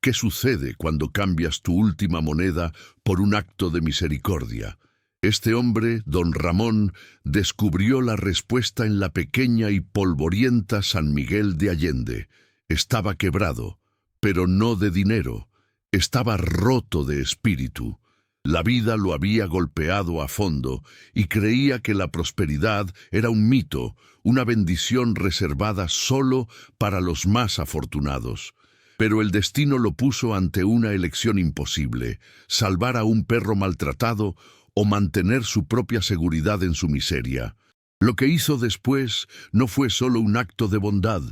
¿Qué sucede cuando cambias tu última moneda por un acto de misericordia? Este hombre, don Ramón, descubrió la respuesta en la pequeña y polvorienta San Miguel de Allende. Estaba quebrado, pero no de dinero. Estaba roto de espíritu. La vida lo había golpeado a fondo y creía que la prosperidad era un mito, una bendición reservada solo para los más afortunados. Pero el destino lo puso ante una elección imposible: salvar a un perro maltratado o mantener su propia seguridad en su miseria. Lo que hizo después no fue solo un acto de bondad,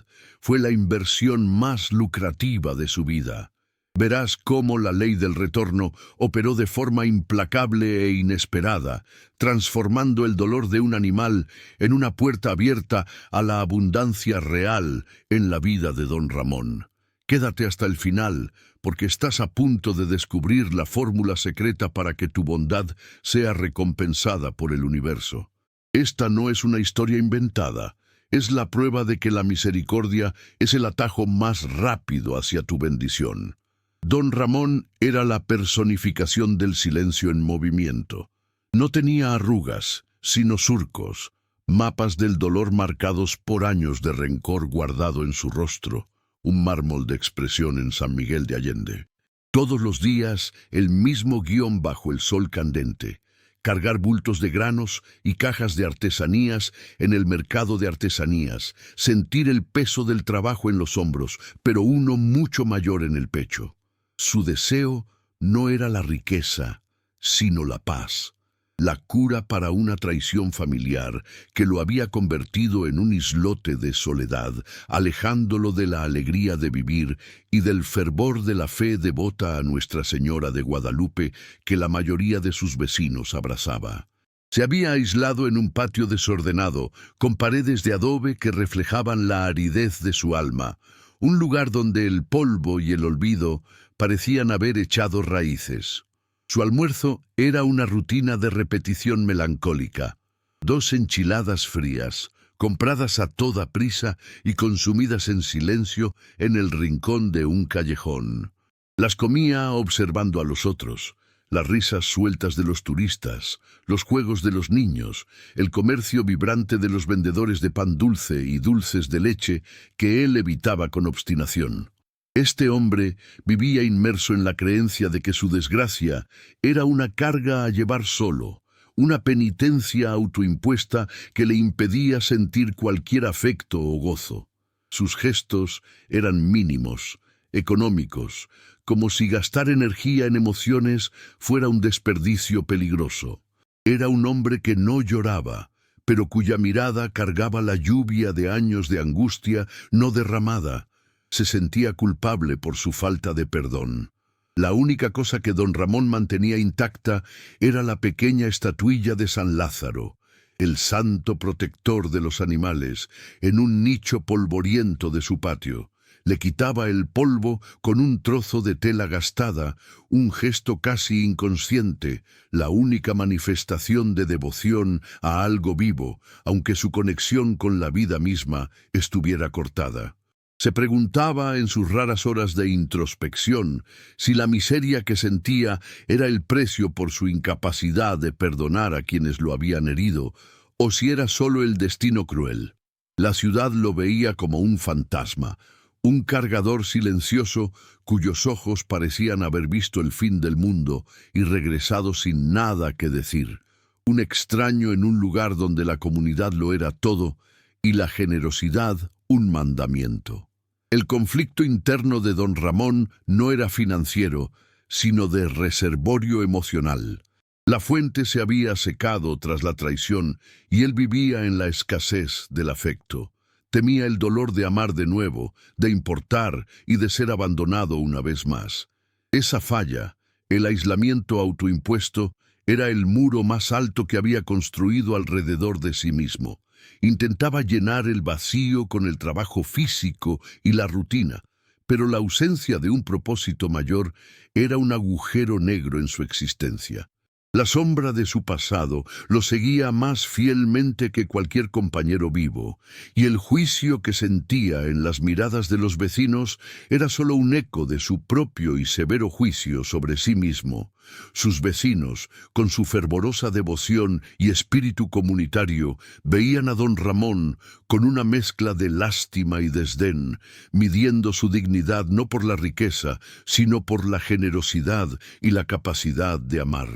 fue la inversión más lucrativa de su vida. Verás cómo la ley del retorno operó de forma implacable e inesperada, transformando el dolor de un animal en una puerta abierta a la abundancia real en la vida de don Ramón. Quédate hasta el final, porque estás a punto de descubrir la fórmula secreta para que tu bondad sea recompensada por el universo. Esta no es una historia inventada, es la prueba de que la misericordia es el atajo más rápido hacia tu bendición. Don Ramón era la personificación del silencio en movimiento. No tenía arrugas, sino surcos, mapas del dolor marcados por años de rencor guardado en su rostro. Un mármol de expresión en San Miguel de Allende. Todos los días, el mismo guión bajo el sol candente: cargar bultos de granos y cajas de artesanías en el mercado de artesanías, sentir el peso del trabajo en los hombros, pero uno mucho mayor en el pecho. Su deseo no era la riqueza, sino la paz. La cura para una traición familiar que lo había convertido en un islote de soledad, alejándolo de la alegría de vivir y del fervor de la fe devota a Nuestra Señora de Guadalupe que la mayoría de sus vecinos abrazaba. Se había aislado en un patio desordenado, con paredes de adobe que reflejaban la aridez de su alma, un lugar donde el polvo y el olvido parecían haber echado raíces. Su almuerzo era una rutina de repetición melancólica: 2 enchiladas frías, compradas a toda prisa y consumidas en silencio en el rincón de un callejón. Las comía observando a los otros, las risas sueltas de los turistas, los juegos de los niños, el comercio vibrante de los vendedores de pan dulce y dulces de leche que él evitaba con obstinación. Este hombre vivía inmerso en la creencia de que su desgracia era una carga a llevar solo, una penitencia autoimpuesta que le impedía sentir cualquier afecto o gozo. Sus gestos eran mínimos, económicos, como si gastar energía en emociones fuera un desperdicio peligroso. Era un hombre que no lloraba, pero cuya mirada cargaba la lluvia de años de angustia no derramada. Se sentía culpable por su falta de perdón. La única cosa que don Ramón mantenía intacta era la pequeña estatuilla de San Lázaro, el santo protector de los animales, en un nicho polvoriento de su patio. Le quitaba el polvo con un trozo de tela gastada, un gesto casi inconsciente, la única manifestación de devoción a algo vivo, aunque su conexión con la vida misma estuviera cortada. Se preguntaba en sus raras horas de introspección si la miseria que sentía era el precio por su incapacidad de perdonar a quienes lo habían herido, o si era solo el destino cruel. La ciudad lo veía como un fantasma, un cargador silencioso cuyos ojos parecían haber visto el fin del mundo y regresado sin nada que decir. Un extraño en un lugar donde la comunidad lo era todo y la generosidad un mandamiento. El conflicto interno de don Ramón no era financiero, sino de reservorio emocional. La fuente se había secado tras la traición y él vivía en la escasez del afecto. Temía el dolor de amar de nuevo, de importar y de ser abandonado una vez más. Esa falla, el aislamiento autoimpuesto, era el muro más alto que había construido alrededor de sí mismo. Intentaba llenar el vacío con el trabajo físico y la rutina, pero la ausencia de un propósito mayor era un agujero negro en su existencia. La sombra de su pasado lo seguía más fielmente que cualquier compañero vivo, y el juicio que sentía en las miradas de los vecinos era solo un eco de su propio y severo juicio sobre sí mismo. Sus vecinos, con su fervorosa devoción y espíritu comunitario, veían a don Ramón con una mezcla de lástima y desdén, midiendo su dignidad no por la riqueza, sino por la generosidad y la capacidad de amar.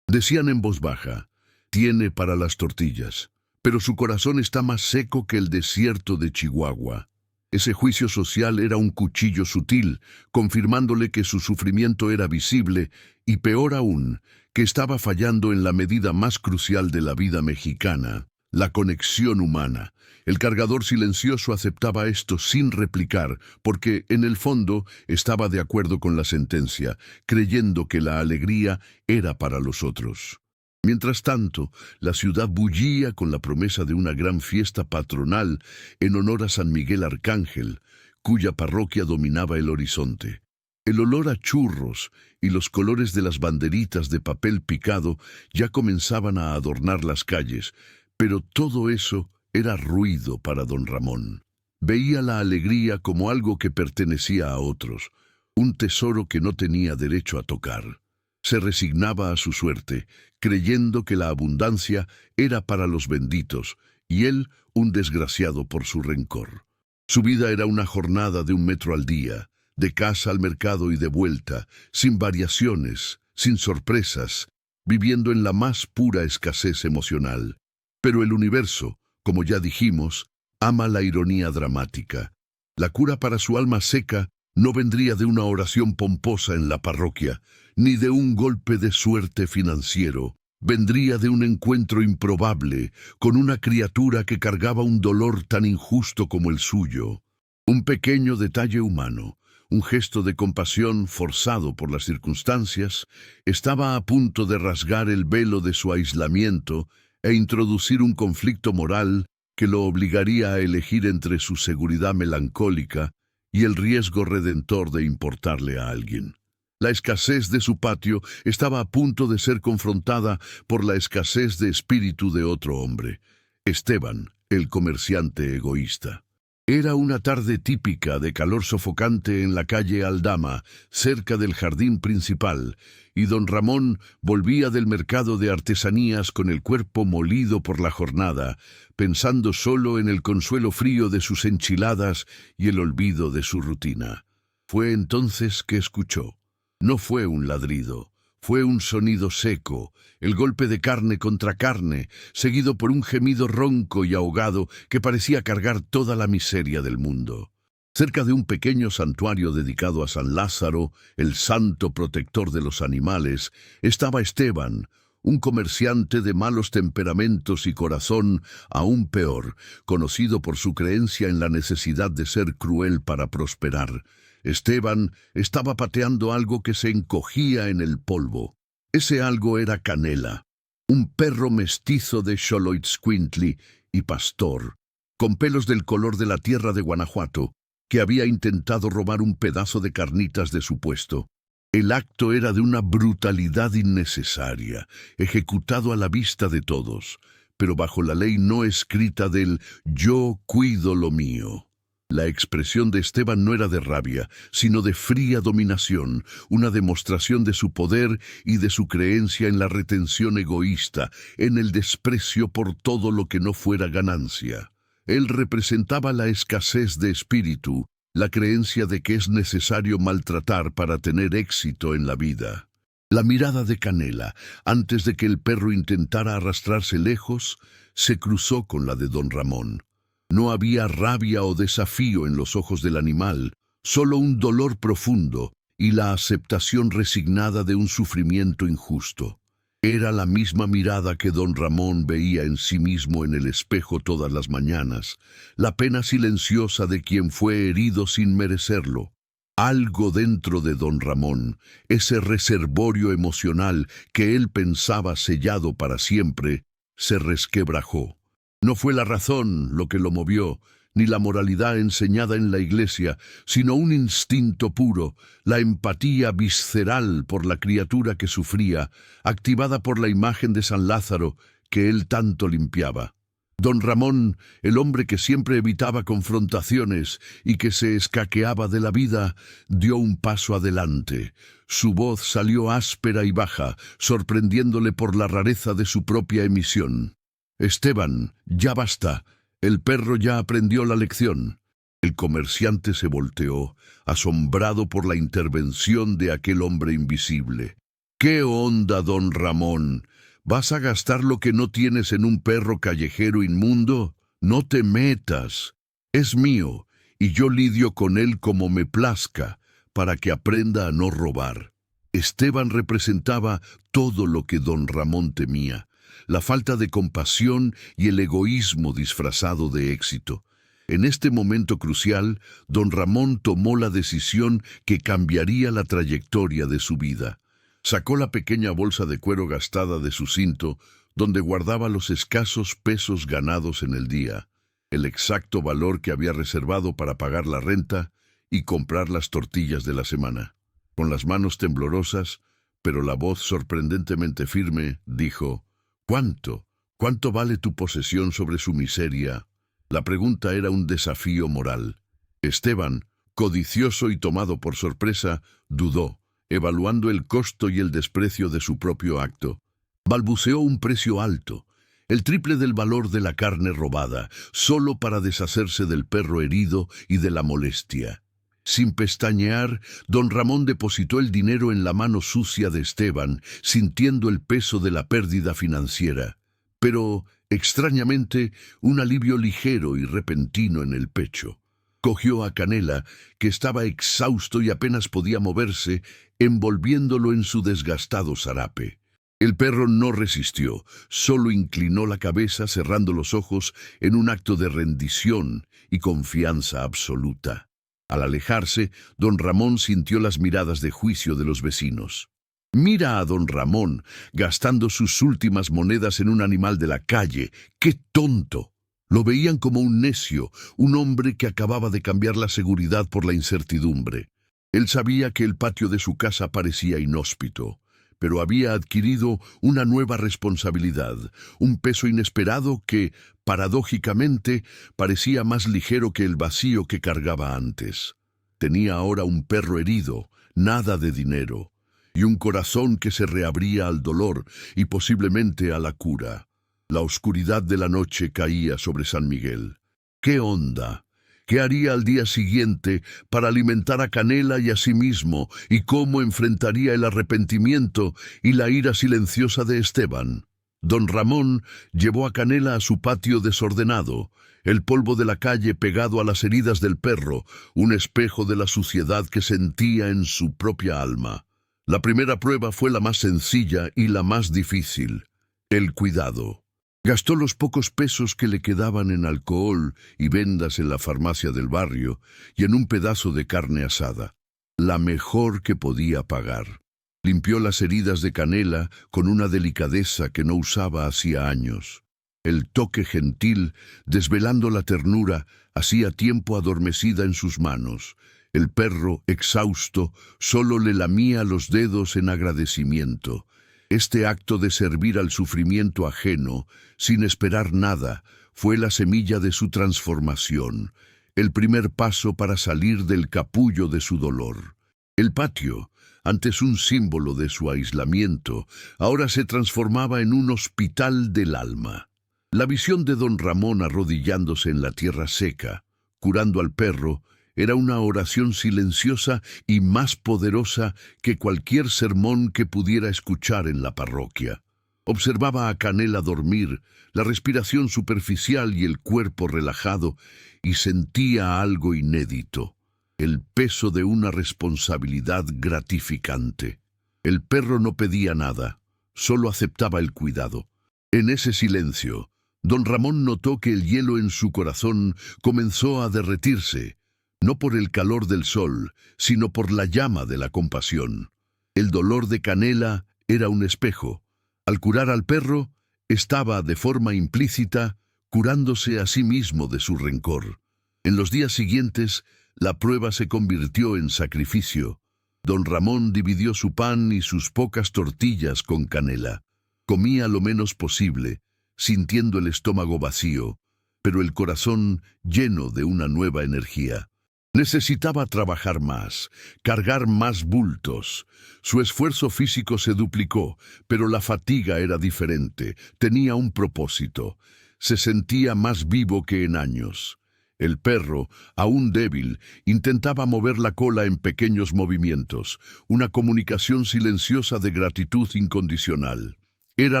Decían en voz baja: tiene para las tortillas, pero su corazón está más seco que el desierto de Chihuahua. Ese juicio social era un cuchillo sutil, confirmándole que su sufrimiento era visible y, peor aún, que estaba fallando en la medida más crucial de la vida mexicana, la conexión humana. El cargador silencioso aceptaba esto sin replicar, porque, en el fondo, estaba de acuerdo con la sentencia, creyendo que la alegría era para los otros. Mientras tanto, la ciudad bullía con la promesa de una gran fiesta patronal en honor a San Miguel Arcángel, cuya parroquia dominaba el horizonte. El olor a churros y los colores de las banderitas de papel picado ya comenzaban a adornar las calles, pero todo eso era ruido para don Ramón. Veía la alegría como algo que pertenecía a otros, un tesoro que no tenía derecho a tocar. Se resignaba a su suerte, creyendo que la abundancia era para los benditos, y él un desgraciado por su rencor. Su vida era una jornada de 1 metro al día, de casa al mercado y de vuelta, sin variaciones, sin sorpresas, viviendo en la más pura escasez emocional. Pero el universo, como ya dijimos, ama la ironía dramática. La cura para su alma seca no vendría de una oración pomposa en la parroquia, ni de un golpe de suerte financiero. Vendría de un encuentro improbable con una criatura que cargaba un dolor tan injusto como el suyo. Un pequeño detalle humano, un gesto de compasión forzado por las circunstancias, estaba a punto de rasgar el velo de su aislamiento e introducir un conflicto moral que lo obligaría a elegir entre su seguridad melancólica y el riesgo redentor de importarle a alguien. La escasez de su patio estaba a punto de ser confrontada por la escasez de espíritu de otro hombre, Esteban, el comerciante egoísta. Era una tarde típica de calor sofocante en la calle Aldama, cerca del jardín principal, y don Ramón volvía del mercado de artesanías con el cuerpo molido por la jornada, pensando solo en el consuelo frío de sus enchiladas y el olvido de su rutina. Fue entonces que escuchó. No fue un ladrido, fue un sonido seco, el golpe de carne contra carne, seguido por un gemido ronco y ahogado que parecía cargar toda la miseria del mundo. Cerca de un pequeño santuario dedicado a San Lázaro, el santo protector de los animales, estaba Esteban, un comerciante de malos temperamentos y corazón aún peor, conocido por su creencia en la necesidad de ser cruel para prosperar. Esteban estaba pateando algo que se encogía en el polvo. Ese algo era Canela, un perro mestizo de Xoloitzcuintli y pastor, con pelos del color de la tierra de Guanajuato, que había intentado robar un pedazo de carnitas de su puesto. El acto era de una brutalidad innecesaria, ejecutado a la vista de todos, pero bajo la ley no escrita del «yo cuido lo mío». La expresión de Esteban no era de rabia, sino de fría dominación, una demostración de su poder y de su creencia en la retención egoísta, en el desprecio por todo lo que no fuera ganancia. Él representaba la escasez de espíritu, la creencia de que es necesario maltratar para tener éxito en la vida. La mirada de Canela, antes de que el perro intentara arrastrarse lejos, se cruzó con la de don Ramón. No había rabia o desafío en los ojos del animal, solo un dolor profundo y la aceptación resignada de un sufrimiento injusto. Era la misma mirada que don Ramón veía en sí mismo en el espejo todas las mañanas, la pena silenciosa de quien fue herido sin merecerlo. Algo dentro de don Ramón, ese reservorio emocional que él pensaba sellado para siempre, se resquebrajó. No fue la razón lo que lo movió, ni la moralidad enseñada en la Iglesia, sino un instinto puro, la empatía visceral por la criatura que sufría, activada por la imagen de San Lázaro, que él tanto limpiaba. Don Ramón, el hombre que siempre evitaba confrontaciones y que se escaqueaba de la vida, dio un paso adelante. Su voz salió áspera y baja, sorprendiéndole por la rareza de su propia emisión. «Esteban, ya basta. El perro ya aprendió la lección». El comerciante se volteó, asombrado por la intervención de aquel hombre invisible. «¿Qué onda, don Ramón? ¿Vas a gastar lo que no tienes en un perro callejero inmundo? No te metas. Es mío, y yo lidio con él como me plazca, para que aprenda a no robar». Esteban representaba todo lo que don Ramón temía, la falta de compasión y el egoísmo disfrazado de éxito. En este momento crucial, don Ramón tomó la decisión que cambiaría la trayectoria de su vida. Sacó la pequeña bolsa de cuero gastada de su cinto, donde guardaba los escasos pesos ganados en el día, el exacto valor que había reservado para pagar la renta y comprar las tortillas de la semana. Con las manos temblorosas, pero la voz sorprendentemente firme, dijo: «¿Cuánto? ¿Cuánto vale tu posesión sobre su miseria?». La pregunta era un desafío moral. Esteban, codicioso y tomado por sorpresa, dudó, evaluando el costo y el desprecio de su propio acto. Balbuceó un precio alto, el triple del valor de la carne robada, solo para deshacerse del perro herido y de la molestia. Sin pestañear, don Ramón depositó el dinero en la mano sucia de Esteban, sintiendo el peso de la pérdida financiera. Pero, extrañamente, un alivio ligero y repentino en el pecho. Cogió a Canela, que estaba exhausto y apenas podía moverse, envolviéndolo en su desgastado zarape. El perro no resistió, solo inclinó la cabeza cerrando los ojos en un acto de rendición y confianza absoluta. Al alejarse, don Ramón sintió las miradas de juicio de los vecinos. «Mira a don Ramón, gastando sus últimas monedas en un animal de la calle. ¡Qué tonto!». Lo veían como un necio, un hombre que acababa de cambiar la seguridad por la incertidumbre. Él sabía que el patio de su casa parecía inhóspito, pero había adquirido una nueva responsabilidad, un peso inesperado que, paradójicamente, parecía más ligero que el vacío que cargaba antes. Tenía ahora un perro herido, nada de dinero, y un corazón que se reabría al dolor y posiblemente a la cura. La oscuridad de la noche caía sobre San Miguel. ¿Qué onda? ¿Qué haría al día siguiente para alimentar a Canela y a sí mismo? ¿Y cómo enfrentaría el arrepentimiento y la ira silenciosa de Esteban? Don Ramón llevó a Canela a su patio desordenado, el polvo de la calle pegado a las heridas del perro, un espejo de la suciedad que sentía en su propia alma. La primera prueba fue la más sencilla y la más difícil: el cuidado. Gastó los pocos pesos que le quedaban en alcohol y vendas en la farmacia del barrio y en un pedazo de carne asada, la mejor que podía pagar. Limpió las heridas de Canela con una delicadeza que no usaba hacía años. El toque gentil, desvelando la ternura, hacía tiempo adormecida en sus manos. El perro, exhausto, solo le lamía los dedos en agradecimiento. Este acto de servir al sufrimiento ajeno, sin esperar nada, fue la semilla de su transformación, el primer paso para salir del capullo de su dolor. El patio, antes un símbolo de su aislamiento, ahora se transformaba en un hospital del alma. La visión de don Ramón arrodillándose en la tierra seca, curando al perro, era una oración silenciosa y más poderosa que cualquier sermón que pudiera escuchar en la parroquia. Observaba a Canela dormir, la respiración superficial y el cuerpo relajado, y sentía algo inédito: el peso de una responsabilidad gratificante. El perro no pedía nada, solo aceptaba el cuidado. En ese silencio, don Ramón notó que el hielo en su corazón comenzó a derretirse, no por el calor del sol, sino por la llama de la compasión. El dolor de Canela era un espejo. Al curar al perro, estaba, de forma implícita, curándose a sí mismo de su rencor. En los días siguientes, la prueba se convirtió en sacrificio. Don Ramón dividió su pan y sus pocas tortillas con Canela. Comía lo menos posible, sintiendo el estómago vacío, pero el corazón lleno de una nueva energía. Necesitaba trabajar más, cargar más bultos. Su esfuerzo físico se duplicó, pero la fatiga era diferente, tenía un propósito. Se sentía más vivo que en años. El perro, aún débil, intentaba mover la cola en pequeños movimientos, una comunicación silenciosa de gratitud incondicional. Era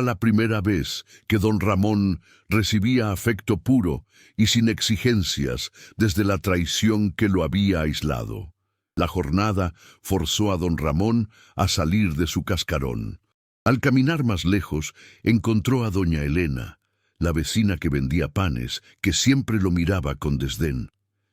la primera vez que don Ramón recibía afecto puro y sin exigencias desde la traición que lo había aislado. La jornada forzó a don Ramón a salir de su cascarón. Al caminar más lejos, encontró a doña Elena, la vecina que vendía panes, que siempre lo miraba con desdén.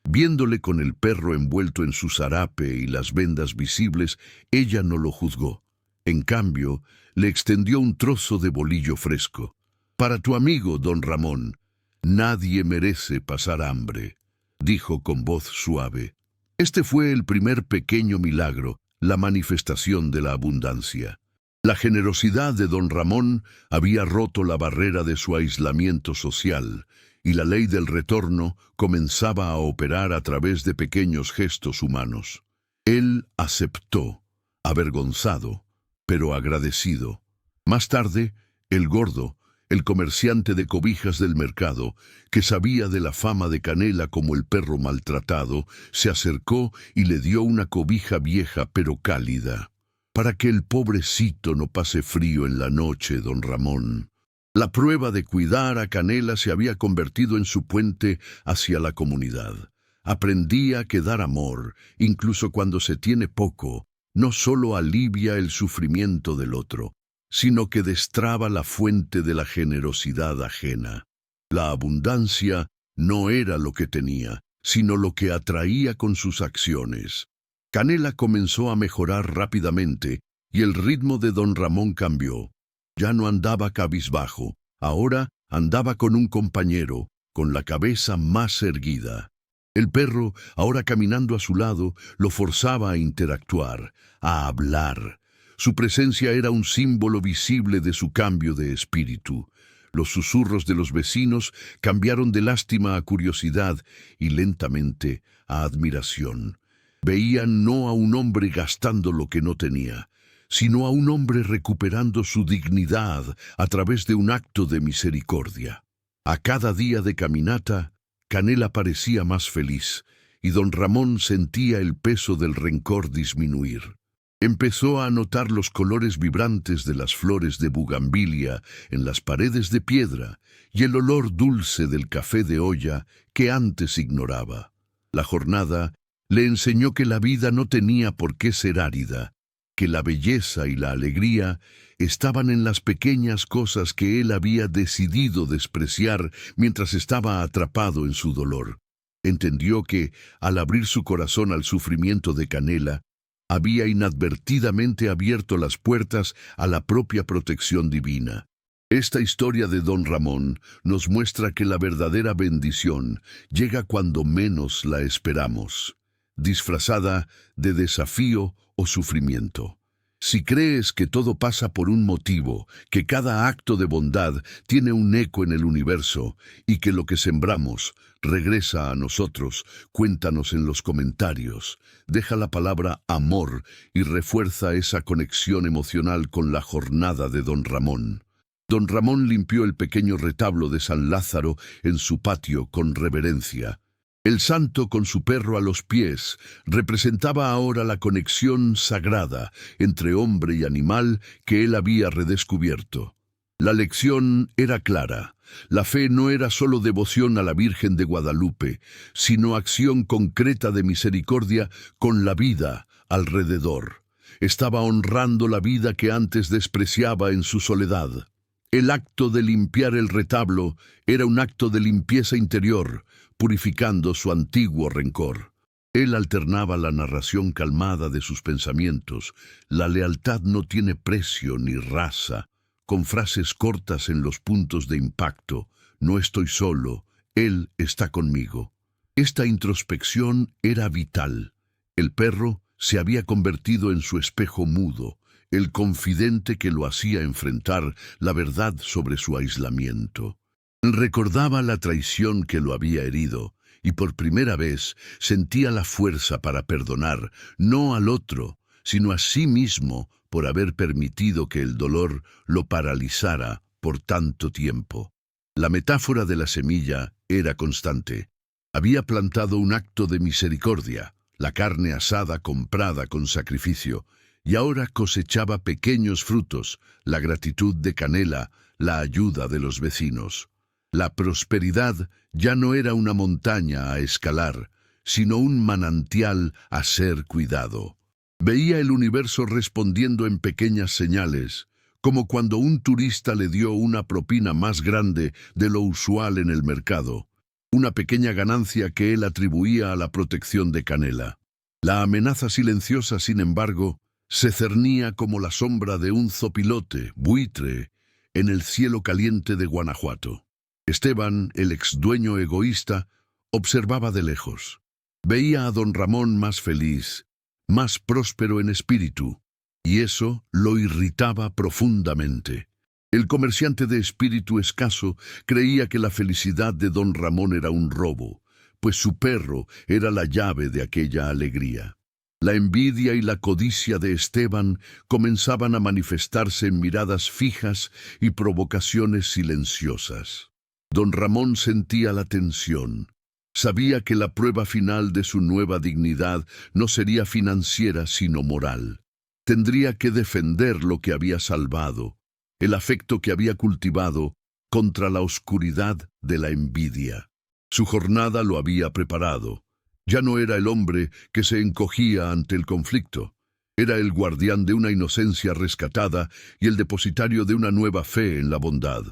Viéndole con el perro envuelto en su zarape y las vendas visibles, ella no lo juzgó. En cambio, le extendió un trozo de bolillo fresco. «Para tu amigo, don Ramón, nadie merece pasar hambre», dijo con voz suave. Este fue el primer pequeño milagro, la manifestación de la abundancia. La generosidad de don Ramón había roto la barrera de su aislamiento social, y la ley del retorno comenzaba a operar a través de pequeños gestos humanos. Él aceptó, avergonzado, pero agradecido. Más tarde, el gordo, el comerciante de cobijas del mercado, que sabía de la fama de Canela como el perro maltratado, se acercó y le dio una cobija vieja pero cálida. «Para que el pobrecito no pase frío en la noche, don Ramón». La prueba de cuidar a Canela se había convertido en su puente hacia la comunidad. Aprendía que dar amor, incluso cuando se tiene poco, no solo alivia el sufrimiento del otro, sino que destraba la fuente de la generosidad ajena. La abundancia no era lo que tenía, sino lo que atraía con sus acciones. Canela comenzó a mejorar rápidamente y el ritmo de don Ramón cambió. Ya no andaba cabizbajo, ahora andaba con un compañero, con la cabeza más erguida. El perro, ahora caminando a su lado, lo forzaba a interactuar, a hablar. Su presencia era un símbolo visible de su cambio de espíritu. Los susurros de los vecinos cambiaron de lástima a curiosidad y lentamente a admiración. Veían no a un hombre gastando lo que no tenía, sino a un hombre recuperando su dignidad a través de un acto de misericordia. A cada día de caminata, Canela parecía más feliz, y don Ramón sentía el peso del rencor disminuir. Empezó a notar los colores vibrantes de las flores de bugambilia en las paredes de piedra y el olor dulce del café de olla que antes ignoraba. La jornada le enseñó que la vida no tenía por qué ser árida, que la belleza y la alegría estaban en las pequeñas cosas que él había decidido despreciar mientras estaba atrapado en su dolor. Entendió que, al abrir su corazón al sufrimiento de Canela, había inadvertidamente abierto las puertas a la propia protección divina. Esta historia de don Ramón nos muestra que la verdadera bendición llega cuando menos la esperamos, disfrazada de desafío o sufrimiento. Si crees que todo pasa por un motivo, que cada acto de bondad tiene un eco en el universo y que lo que sembramos regresa a nosotros, cuéntanos en los comentarios. Deja la palabra amor y refuerza esa conexión emocional con la jornada de don Ramón. Don Ramón limpió el pequeño retablo de San Lázaro en su patio con reverencia. El santo, con su perro a los pies, representaba ahora la conexión sagrada entre hombre y animal que él había redescubierto. La lección era clara. La fe no era solo devoción a la Virgen de Guadalupe, sino acción concreta de misericordia con la vida alrededor. Estaba honrando la vida que antes despreciaba en su soledad. El acto de limpiar el retablo era un acto de limpieza interior, purificando su antiguo rencor. Él alternaba la narración calmada de sus pensamientos, la lealtad no tiene precio ni raza, con frases cortas en los puntos de impacto, no estoy solo, Él está conmigo. Esta introspección era vital. El perro se había convertido en su espejo mudo, el confidente que lo hacía enfrentar la verdad sobre su aislamiento. Recordaba la traición que lo había herido, y por primera vez sentía la fuerza para perdonar, no al otro, sino a sí mismo por haber permitido que el dolor lo paralizara por tanto tiempo. La metáfora de la semilla era constante. Había plantado un acto de misericordia, la carne asada comprada con sacrificio, y ahora cosechaba pequeños frutos, la gratitud de Canela, la ayuda de los vecinos. La prosperidad ya no era una montaña a escalar, sino un manantial a ser cuidado. Veía el universo respondiendo en pequeñas señales, como cuando un turista le dio una propina más grande de lo usual en el mercado, una pequeña ganancia que él atribuía a la protección de Canela. La amenaza silenciosa, sin embargo, se cernía como la sombra de un zopilote, buitre, en el cielo caliente de Guanajuato. Esteban, el exdueño egoísta, observaba de lejos. Veía a don Ramón más feliz, más próspero en espíritu, y eso lo irritaba profundamente. El comerciante de espíritu escaso creía que la felicidad de don Ramón era un robo, pues su perro era la llave de aquella alegría. La envidia y la codicia de Esteban comenzaban a manifestarse en miradas fijas y provocaciones silenciosas. Don Ramón sentía la tensión. Sabía que la prueba final de su nueva dignidad no sería financiera sino moral. Tendría que defender lo que había salvado, el afecto que había cultivado, contra la oscuridad de la envidia. Su jornada lo había preparado. Ya no era el hombre que se encogía ante el conflicto. Era el guardián de una inocencia rescatada y el depositario de una nueva fe en la bondad.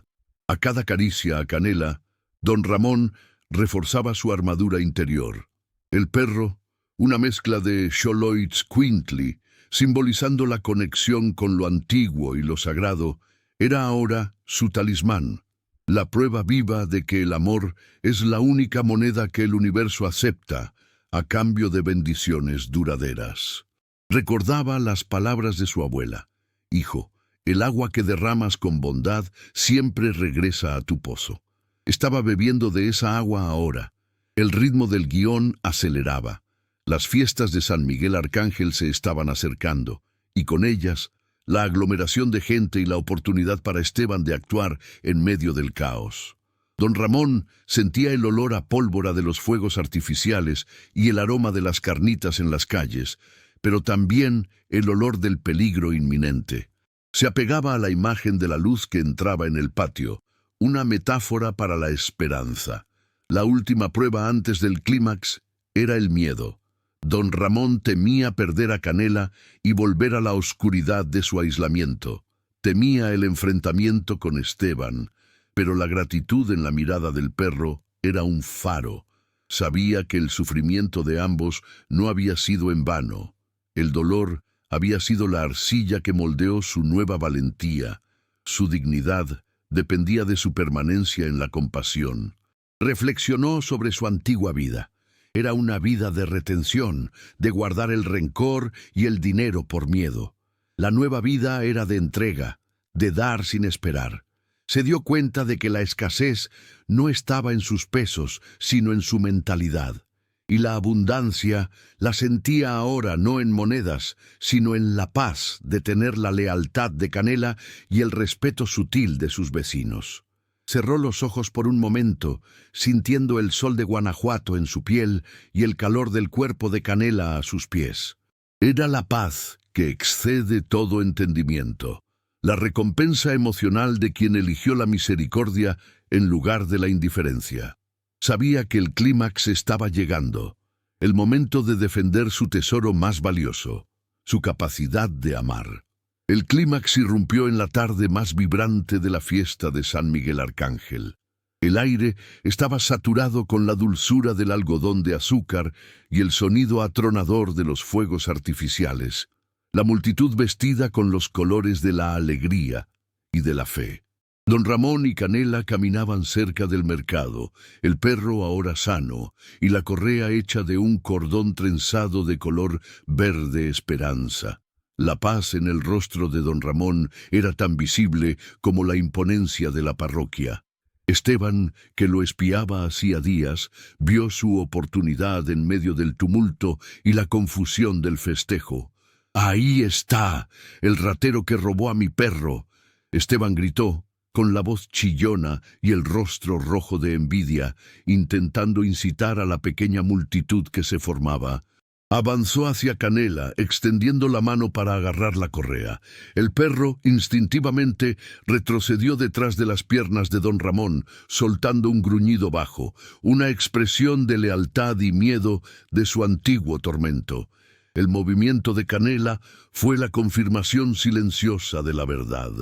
A cada caricia a Canela, don Ramón reforzaba su armadura interior. El perro, una mezcla de Xoloitzcuintli, simbolizando la conexión con lo antiguo y lo sagrado, era ahora su talismán, la prueba viva de que el amor es la única moneda que el universo acepta a cambio de bendiciones duraderas. Recordaba las palabras de su abuela: «Hijo, el agua que derramas con bondad siempre regresa a tu pozo». Estaba bebiendo de esa agua ahora. El ritmo del guión aceleraba. Las fiestas de San Miguel Arcángel se estaban acercando, y con ellas, la aglomeración de gente y la oportunidad para Esteban de actuar en medio del caos. Don Ramón sentía el olor a pólvora de los fuegos artificiales y el aroma de las carnitas en las calles, pero también el olor del peligro inminente. Se apegaba a la imagen de la luz que entraba en el patio, una metáfora para la esperanza. La última prueba antes del clímax era el miedo. Don Ramón temía perder a Canela y volver a la oscuridad de su aislamiento. Temía el enfrentamiento con Esteban, pero la gratitud en la mirada del perro era un faro. Sabía que el sufrimiento de ambos no había sido en vano. El dolor había sido la arcilla que moldeó su nueva valentía. Su dignidad dependía de su permanencia en la compasión. Reflexionó sobre su antigua vida. Era una vida de retención, de guardar el rencor y el dinero por miedo. La nueva vida era de entrega, de dar sin esperar. Se dio cuenta de que la escasez no estaba en sus pesos, sino en su mentalidad. Y la abundancia la sentía ahora no en monedas, sino en la paz de tener la lealtad de Canela y el respeto sutil de sus vecinos. Cerró los ojos por un momento, sintiendo el sol de Guanajuato en su piel y el calor del cuerpo de Canela a sus pies. Era la paz que excede todo entendimiento, la recompensa emocional de quien eligió la misericordia en lugar de la indiferencia. Sabía que el clímax estaba llegando, el momento de defender su tesoro más valioso, su capacidad de amar. El clímax irrumpió en la tarde más vibrante de la fiesta de San Miguel Arcángel. El aire estaba saturado con la dulzura del algodón de azúcar y el sonido atronador de los fuegos artificiales, la multitud vestida con los colores de la alegría y de la fe. Don Ramón y Canela caminaban cerca del mercado, el perro ahora sano, y la correa hecha de un cordón trenzado de color verde esperanza. La paz en el rostro de don Ramón era tan visible como la imponencia de la parroquia. Esteban, que lo espiaba hacía días, vio su oportunidad en medio del tumulto y la confusión del festejo. «¡Ahí está! ¡El ratero que robó a mi perro!» Esteban gritó, con la voz chillona y el rostro rojo de envidia, intentando incitar a la pequeña multitud que se formaba. Avanzó hacia Canela, extendiendo la mano para agarrar la correa. El perro, instintivamente, retrocedió detrás de las piernas de don Ramón, soltando un gruñido bajo, una expresión de lealtad y miedo de su antiguo tormento. El movimiento de Canela fue la confirmación silenciosa de la verdad.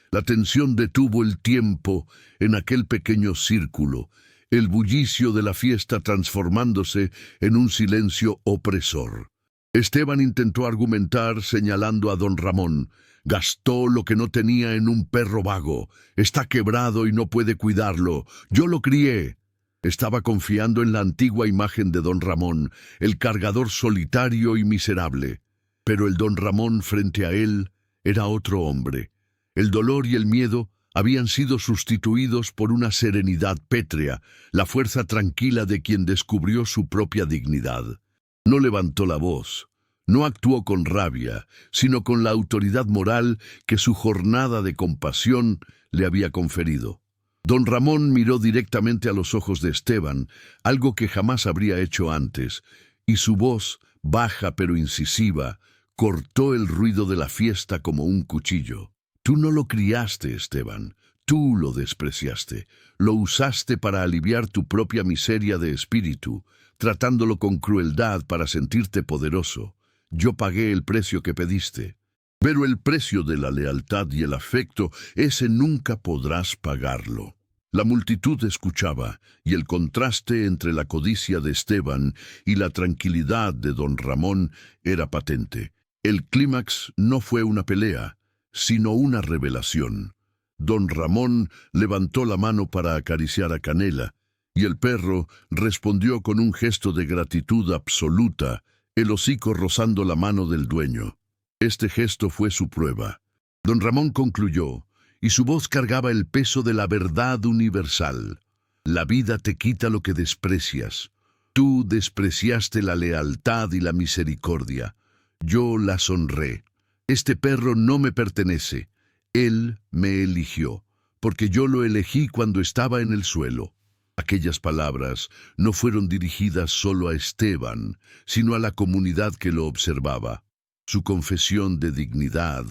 La tensión detuvo el tiempo en aquel pequeño círculo, el bullicio de la fiesta transformándose en un silencio opresor. Esteban intentó argumentar señalando a don Ramón. «Gastó lo que no tenía en un perro vago. Está quebrado y no puede cuidarlo. Yo lo crié». Estaba confiando en la antigua imagen de don Ramón, el cargador solitario y miserable. Pero el don Ramón frente a él era otro hombre. El dolor y el miedo habían sido sustituidos por una serenidad pétrea, la fuerza tranquila de quien descubrió su propia dignidad. No levantó la voz, no actuó con rabia, sino con la autoridad moral que su jornada de compasión le había conferido. Don Ramón miró directamente a los ojos de Esteban, algo que jamás habría hecho antes, y su voz, baja pero incisiva, cortó el ruido de la fiesta como un cuchillo. «Tú no lo criaste, Esteban. Tú lo despreciaste. Lo usaste para aliviar tu propia miseria de espíritu, tratándolo con crueldad para sentirte poderoso. Yo pagué el precio que pediste. Pero el precio de la lealtad y el afecto, ese nunca podrás pagarlo». La multitud escuchaba, y el contraste entre la codicia de Esteban y la tranquilidad de don Ramón era patente. El clímax no fue una pelea, sino una revelación. Don Ramón levantó la mano para acariciar a Canela, y el perro respondió con un gesto de gratitud absoluta, el hocico rozando la mano del dueño. Este gesto fue su prueba. Don Ramón concluyó, y su voz cargaba el peso de la verdad universal. «La vida te quita lo que desprecias. Tú despreciaste la lealtad y la misericordia. Yo las honré. Este perro no me pertenece. Él me eligió, porque yo lo elegí cuando estaba en el suelo». Aquellas palabras no fueron dirigidas solo a Esteban, sino a la comunidad que lo observaba. Su confesión de dignidad,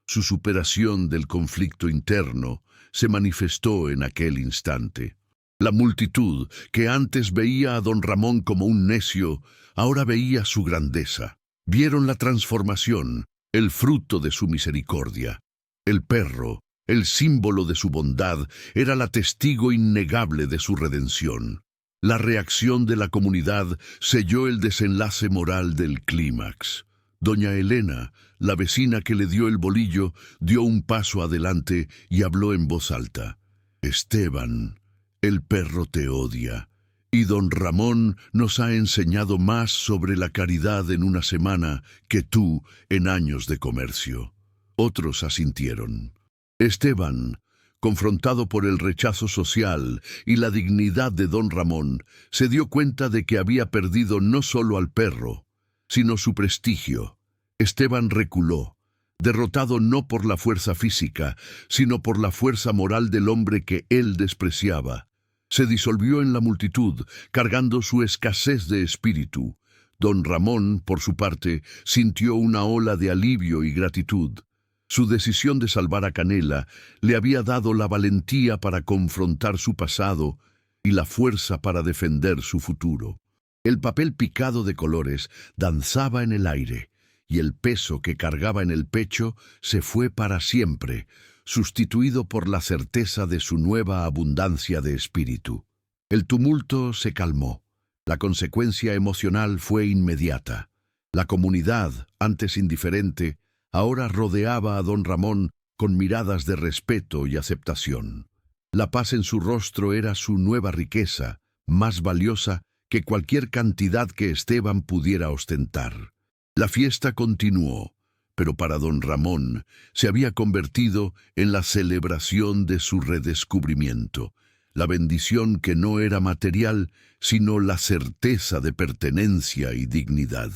su superación del conflicto interno, se manifestó en aquel instante. La multitud, que antes veía a don Ramón como un necio, ahora veía su grandeza. Vieron la transformación, el fruto de su misericordia. El perro, el símbolo de su bondad, era la testigo innegable de su redención. La reacción de la comunidad selló el desenlace moral del clímax. Doña Elena, la vecina que le dio el bolillo, dio un paso adelante y habló en voz alta. «Esteban, el perro te odia, y don Ramón nos ha enseñado más sobre la caridad en una semana que tú en años de comercio». Otros asintieron. Esteban, confrontado por el rechazo social y la dignidad de don Ramón, se dio cuenta de que había perdido no solo al perro, sino su prestigio. Esteban reculó, derrotado no por la fuerza física, sino por la fuerza moral del hombre que él despreciaba. Se disolvió en la multitud, cargando su escasez de espíritu. Don Ramón, por su parte, sintió una ola de alivio y gratitud. Su decisión de salvar a Canela le había dado la valentía para confrontar su pasado y la fuerza para defender su futuro. El papel picado de colores danzaba en el aire, y el peso que cargaba en el pecho se fue para siempre, sustituido por la certeza de su nueva abundancia de espíritu. El tumulto se calmó. La consecuencia emocional fue inmediata. La comunidad, antes indiferente, ahora rodeaba a don Ramón con miradas de respeto y aceptación. La paz en su rostro era su nueva riqueza, más valiosa que cualquier cantidad que Esteban pudiera ostentar. La fiesta continuó, pero para don Ramón se había convertido en la celebración de su redescubrimiento, la bendición que no era material, sino la certeza de pertenencia y dignidad.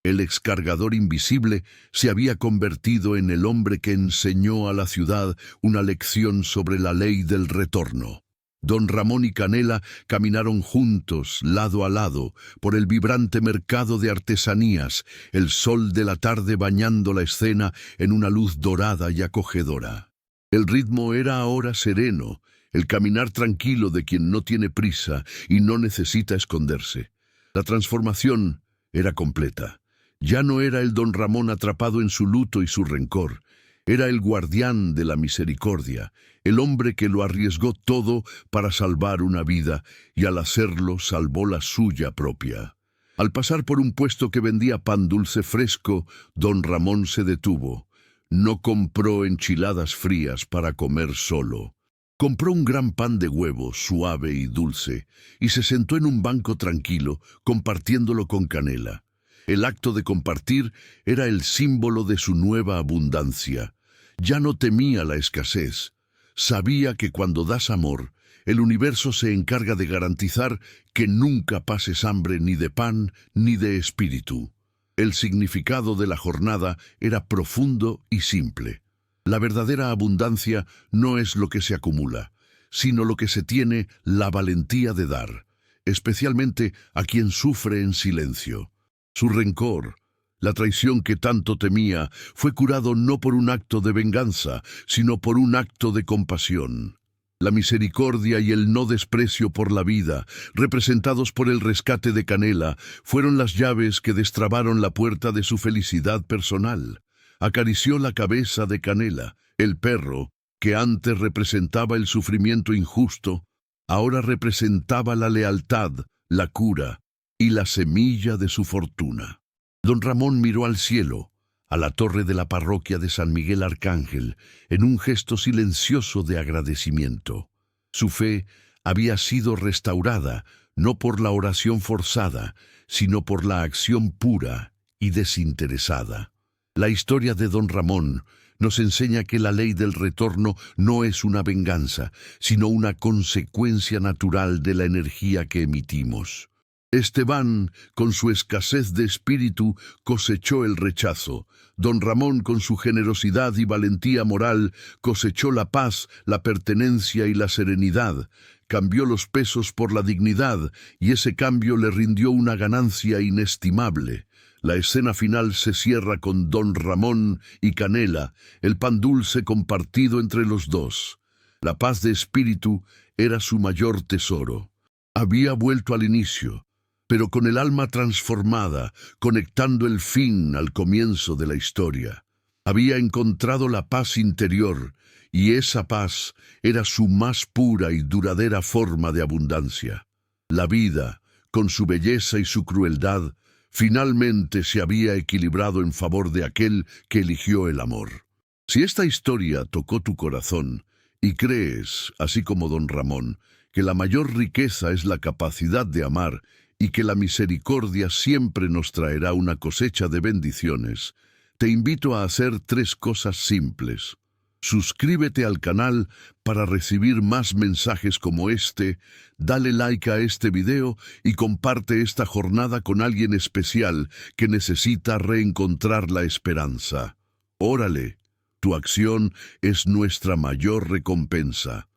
El excargador invisible se había convertido en el hombre que enseñó a la ciudad una lección sobre la ley del retorno. Don Ramón y Canela caminaron juntos, lado a lado, por el vibrante mercado de artesanías, el sol de la tarde bañando la escena en una luz dorada y acogedora. El ritmo era ahora sereno, el caminar tranquilo de quien no tiene prisa y no necesita esconderse. La transformación era completa. Ya no era el don Ramón atrapado en su luto y su rencor. Era el guardián de la misericordia, el hombre que lo arriesgó todo para salvar una vida y al hacerlo salvó la suya propia. Al pasar por un puesto que vendía pan dulce fresco, don Ramón se detuvo. No compró enchiladas frías para comer solo. Compró un gran pan de huevo, suave y dulce, y se sentó en un banco tranquilo, compartiéndolo con Canela. El acto de compartir era el símbolo de su nueva abundancia. Ya no temía la escasez. Sabía que cuando das amor, el universo se encarga de garantizar que nunca pases hambre ni de pan ni de espíritu. El significado de la jornada era profundo y simple. La verdadera abundancia no es lo que se acumula, sino lo que se tiene la valentía de dar, especialmente a quien sufre en silencio. Su rencor, la traición que tanto temía, fue curado no por un acto de venganza, sino por un acto de compasión. La misericordia y el no desprecio por la vida, representados por el rescate de Canela, fueron las llaves que destrabaron la puerta de su felicidad personal. Acarició la cabeza de Canela, el perro, que antes representaba el sufrimiento injusto, ahora representaba la lealtad, la cura y la semilla de su fortuna. Don Ramón miró al cielo, a la torre de la parroquia de San Miguel Arcángel, en un gesto silencioso de agradecimiento. Su fe había sido restaurada, no por la oración forzada, sino por la acción pura y desinteresada. La historia de don Ramón nos enseña que la ley del retorno no es una venganza, sino una consecuencia natural de la energía que emitimos. Esteban, con su escasez de espíritu, cosechó el rechazo. Don Ramón, con su generosidad y valentía moral, cosechó la paz, la pertenencia y la serenidad. Cambió los pesos por la dignidad, y ese cambio le rindió una ganancia inestimable. La escena final se cierra con don Ramón y Canela, el pan dulce compartido entre los dos. La paz de espíritu era su mayor tesoro. Había vuelto al inicio, pero con el alma transformada, conectando el fin al comienzo de la historia. Había encontrado la paz interior, y esa paz era su más pura y duradera forma de abundancia. La vida, con su belleza y su crueldad, finalmente se había equilibrado en favor de aquel que eligió el amor. Si esta historia tocó tu corazón, y crees, así como don Ramón, que la mayor riqueza es la capacidad de amar, y que la misericordia siempre nos traerá una cosecha de bendiciones, te invito a hacer 3 cosas simples. Suscríbete al canal para recibir más mensajes como este, dale like a este video y comparte esta jornada con alguien especial que necesita reencontrar la esperanza. Órale, tu acción es nuestra mayor recompensa.